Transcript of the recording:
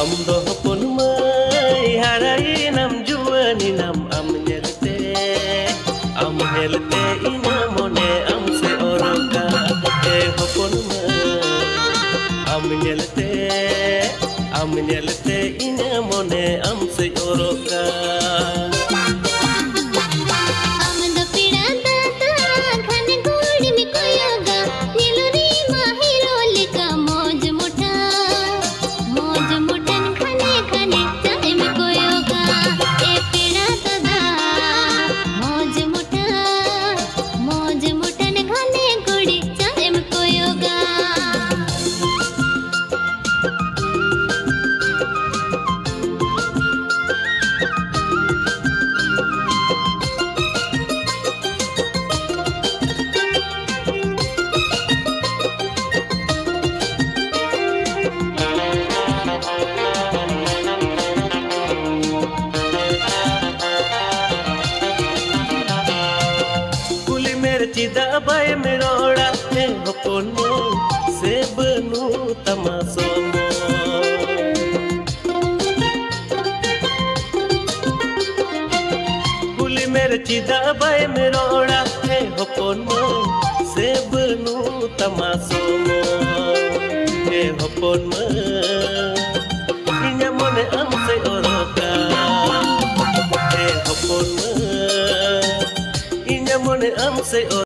am do hopon mai harai nam juani nam am helte ina mone am se oroka e hopon mai am helte ina mone am se oroka Cida bay meroda he hopon se benu tamasomo kuli mere cida bay meroda he hopon se benu tamasomo he hopon inya mone am se oroka he hopon inya mone am se